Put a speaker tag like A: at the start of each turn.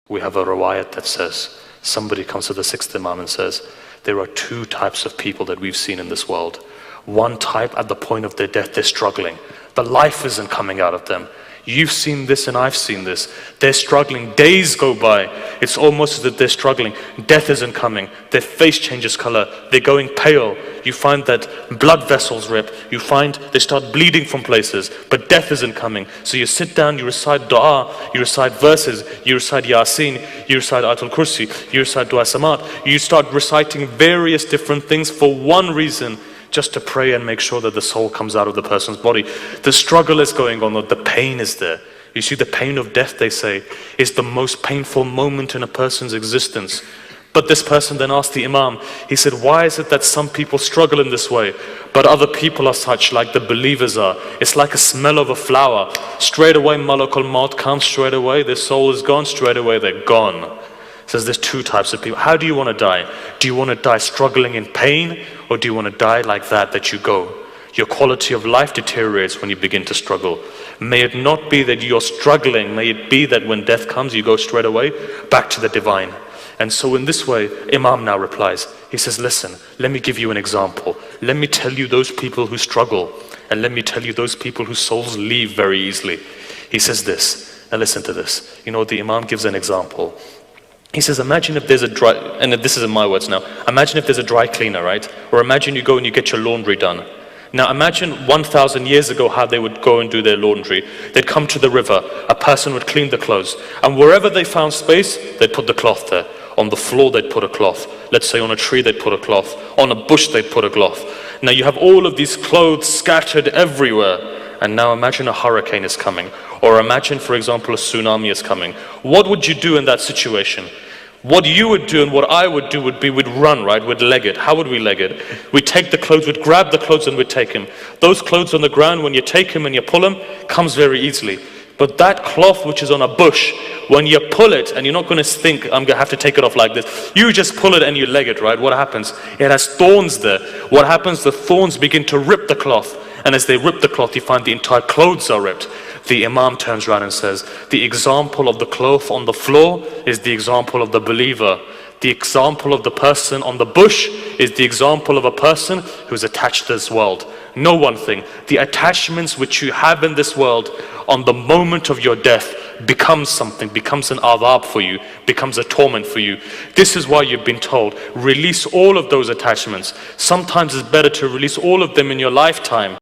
A: We have a riwayat that says, somebody comes to the sixth Imam and says, there are two types of people that we've seen in this world. One type, at the point of their death, they're struggling. The life isn't coming out of them. You've seen this and I've seen this. They're struggling. Days go by. It's almost as if they're struggling. Death isn't coming. Their face changes color. They're going pale. You find that blood vessels rip. You find they start bleeding from places. But death isn't coming. So you sit down, you recite dua, you recite verses, you recite Yasin, you recite Ayatul Kursi, you recite Dua Samat. You start reciting various different things for one reason, just to pray and make sure that the soul comes out of the person's body. The struggle is going on, the pain is there. You see, the pain of death, they say, is the most painful moment in a person's existence. But this person then asked the Imam, he said, why is it that some people struggle in this way, but other people are such, like the believers are? It's like a smell of a flower. Straight away, Malakul Maut comes, straight away, their soul is gone, straight away they're gone. Says there's two types of people. How do you want to die? Do you want to die struggling in pain, or do you want to die like that you go? Your quality of life deteriorates when you begin to struggle. May it not be that you're struggling, may it be that when death comes you go straight away back to the divine. And so in this way, Imam now replies, he says, listen, let me give you an example. Let me tell you those people who struggle, and let me tell you those people whose souls leave very easily. He says this, now listen to this. You know, the Imam gives an example. He says, imagine if there's a dry, and this is in my words now, imagine if there's a dry cleaner, right? Or imagine you go and you get your laundry done. Now imagine 1,000 years ago how they would go and do their laundry. They'd come to the river, a person would clean the clothes, and wherever they found space, they'd put the cloth there. On the floor they'd put a cloth. Let's say on a tree they'd put a cloth. On a bush they'd put a cloth. Now you have all of these clothes scattered everywhere. And now imagine a hurricane is coming, or imagine, for example, a tsunami is coming. What would you do in that situation? What you would do and what I would do would be we'd run, right? We'd leg it. How would we leg it? We'd take the clothes, we'd grab the clothes and we'd take him. Those clothes on the ground, when you take him and you pull him, comes very easily. But that cloth which is on a bush, when you pull it, and you're not going to think, I'm going to have to take it off like this. You just pull it and you leg it, right? What happens? It has thorns there. What happens? The thorns begin to rip the cloth. And as they rip the cloth, you find the entire clothes are ripped. The Imam turns around and says, the example of the cloth on the floor is the example of the believer. The example of the person on the bush is the example of a person who is attached to this world. Know one thing, the attachments which you have in this world on the moment of your death becomes something, becomes an adab for you, becomes a torment for you. This is why you've been told, release all of those attachments. Sometimes it's better to release all of them in your lifetime